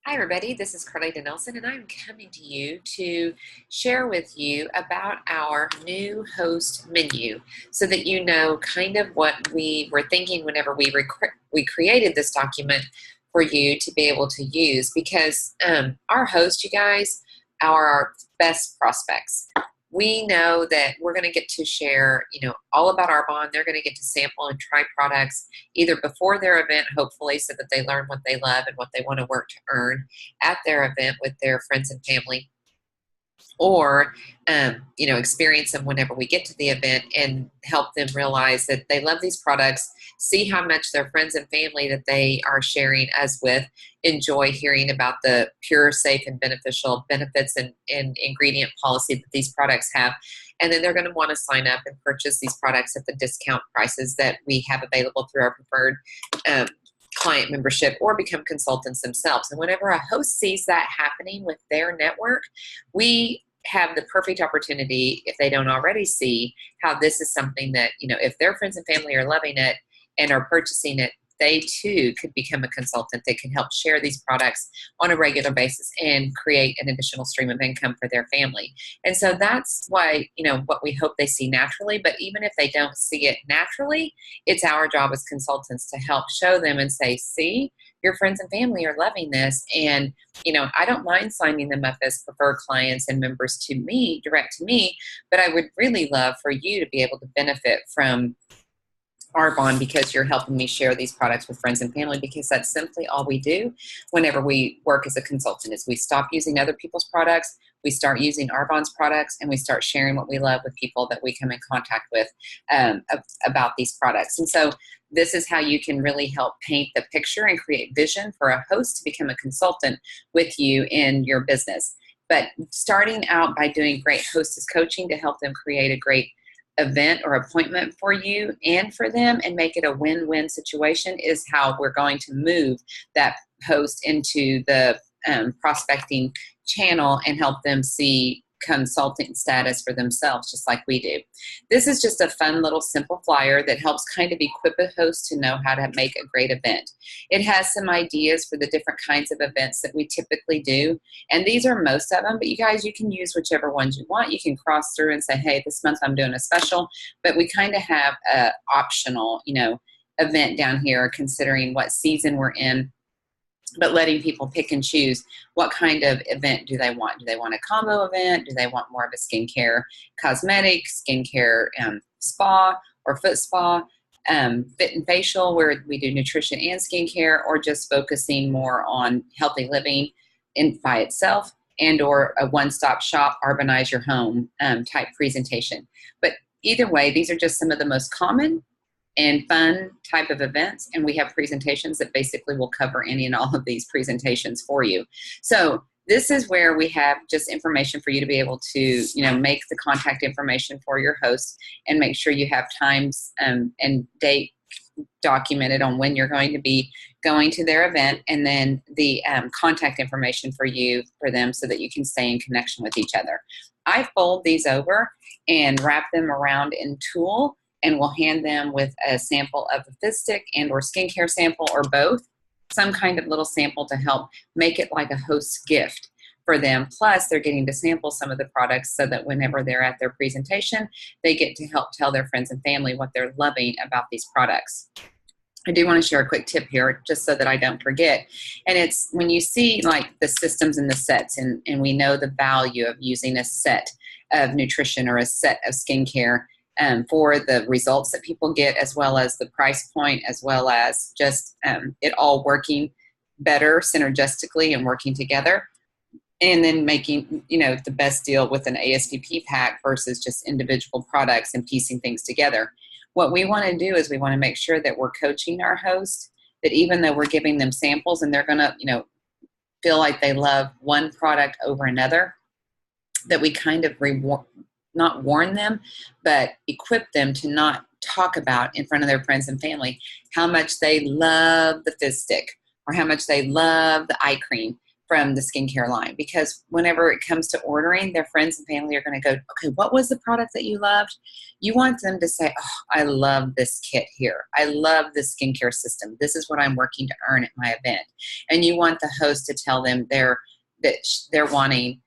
Hi, everybody. This is Carlita Nelson, and I'm coming to you to share with you about our new host menu so that you know kind of what we were thinking whenever we created this document for you to be able to use because our host, you guys, are our best prospects. We know that we're going to get to share, all about Arbonne. They're going to get to sample and try products either before their event, hopefully, so that they learn what they love and what they want to work to earn at their event with their friends and family, or experience them whenever we get to the event and help them realize that they love these products, see how much their friends and family that they are sharing us with enjoy hearing about the pure, safe, and beneficial benefits and ingredient policy that these products have. And then they're going to want to sign up and purchase these products at the discount prices that we have available through our preferred client membership, or become consultants themselves. And whenever a host sees that happening with their network, we have the perfect opportunity, if they don't already see, how this is something that, if their friends and family are loving it and are purchasing it, they too could become a consultant that can help share these products on a regular basis and create an additional stream of income for their family. And so that's why, what we hope they see naturally. But even if they don't see it naturally, it's our job as consultants to help show them and say, see, your friends and family are loving this. And, I don't mind signing them up as preferred clients and members to me, direct to me, but I would really love for you to be able to benefit from Arbonne because you're helping me share these products with friends and family, because that's simply all we do whenever we work as a consultant is we stop using other people's products, we start using Arbonne's products, and we start sharing what we love with people that we come in contact with about these products. And so this is how you can really help paint the picture and create vision for a host to become a consultant with you in your business. But starting out by doing great hostess coaching to help them create a great event or appointment for you and for them and make it a win-win situation is how we're going to move that host into the prospecting channel and help them see consulting status for themselves, just like we do. This is just a fun little simple flyer that helps kind of equip a host to know how to make a great event. It has some ideas for the different kinds of events that we typically do, and these are most of them, but you guys, you can use whichever ones you want. You can cross through and say, hey, this month I'm doing a special, but we kind of have a optional, event down here considering what season we're in, but letting people pick and choose what kind of event do they want. Do they want a combo event? Do they want more of a skincare, cosmetic, skincare spa or foot spa, fit and facial where we do nutrition and skincare, or just focusing more on healthy living by itself, and or a one-stop shop, Arbonize your home type presentation. But either way, these are just some of the most common and fun type of events, and we have presentations that basically will cover any and all of these presentations for you. So this is where we have just information for you to be able to make the contact information for your host and make sure you have times and date documented on when you're going to be going to their event, and then the contact information for them so that you can stay in connection with each other. I fold these over and wrap them around in tulle, and we'll hand them with a sample of the Fizz Stick and or skincare sample, or both, some kind of little sample to help make it like a host's gift for them. Plus, they're getting to sample some of the products so that whenever they're at their presentation, they get to help tell their friends and family what they're loving about these products. I do want to share a quick tip here just so that I don't forget. And it's when you see like the systems and the sets, and we know the value of using a set of nutrition or a set of skincare for the results that people get, as well as the price point, as well as just it all working better synergistically and working together, and then making the best deal with an ASDP pack versus just individual products and piecing things together. What we want to do is we want to make sure that we're coaching our host, that even though we're giving them samples and they're going to feel like they love one product over another, that we kind of not warn them, but equip them to not talk about in front of their friends and family how much they love the Fizz Stick or how much they love the eye cream from the skincare line, because whenever it comes to ordering, their friends and family are going to go, okay, what was the product that you loved? You want them to say, oh, I love this kit here. I love this skincare system. This is what I'm working to earn at my event. And you want the host to tell them that they're wanting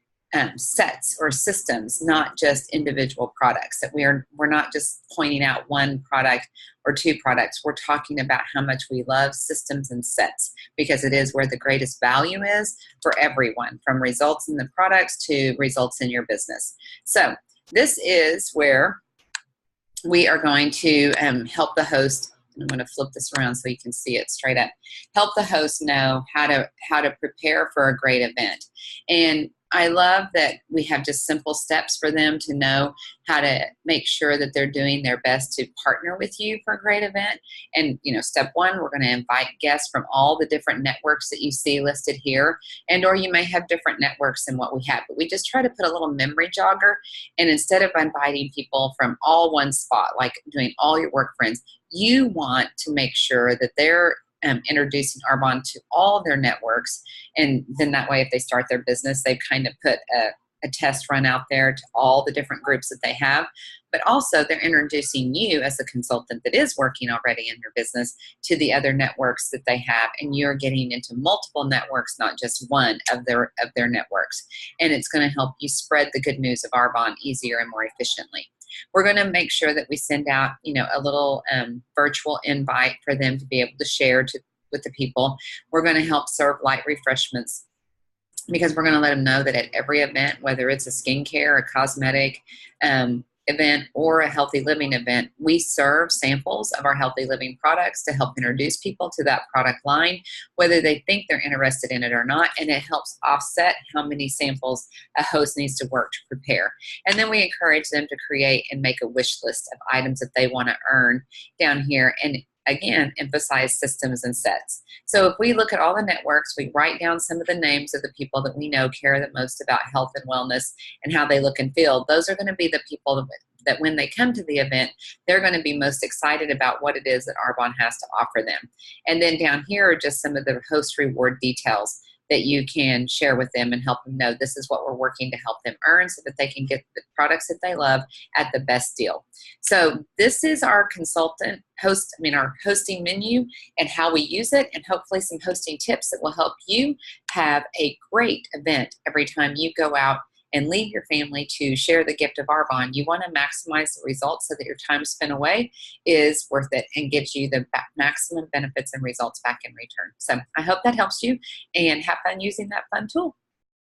sets or systems, not just individual products, that we're not just pointing out one product or two products. We're talking about how much we love systems and sets, because it is where the greatest value is for everyone, from results in the products to results in your business. So this is where we are going to help the host. I'm going to flip this around so you can see it straight up. Help the host know how to prepare for a great event. And I love that we have just simple steps for them to know how to make sure that they're doing their best to partner with you for a great event. And, step one, we're going to invite guests from all the different networks that you see listed here. Or you may have different networks than what we have. But we just try to put a little memory jogger. And instead of inviting people from all one spot, like doing all your work friends, you want to make sure that they're introducing Arbonne to all their networks. And then that way, if they start their business, they've kind of put a test run out there to all the different groups that they have. But also, they're introducing you as a consultant that is working already in their business to the other networks that they have. And you're getting into multiple networks, not just one of their networks. And it's going to help you spread the good news of Arbonne easier and more efficiently. We're going to make sure that we send out, a little virtual invite for them to be able to share with the people. We're going to help serve light refreshments, because we're going to let them know that at every event, whether it's a skincare, a cosmetic event, or a healthy living event, we serve samples of our healthy living products to help introduce people to that product line, whether they think they're interested in it or not. And it helps offset how many samples a host needs to work to prepare. And then we encourage them to create and make a wish list of items that they want to earn down here. And again, emphasize systems and sets. So if we look at all the networks, we write down some of the names of the people that we know care the most about health and wellness and how they look and feel. Those are going to be the people that when they come to the event, they're going to be most excited about what it is that Arbonne has to offer them. And then down here are just some of the host reward details that you can share with them and help them know this is what we're working to help them earn, so that they can get the products that they love at the best deal. So this is our our hosting menu and how we use it, and hopefully some hosting tips that will help you have a great event every time you go out and leave your family to share the gift of Arbonne. You want to maximize the results so that your time spent away is worth it and gives you the maximum benefits and results back in return. So I hope that helps you, and have fun using that fun tool.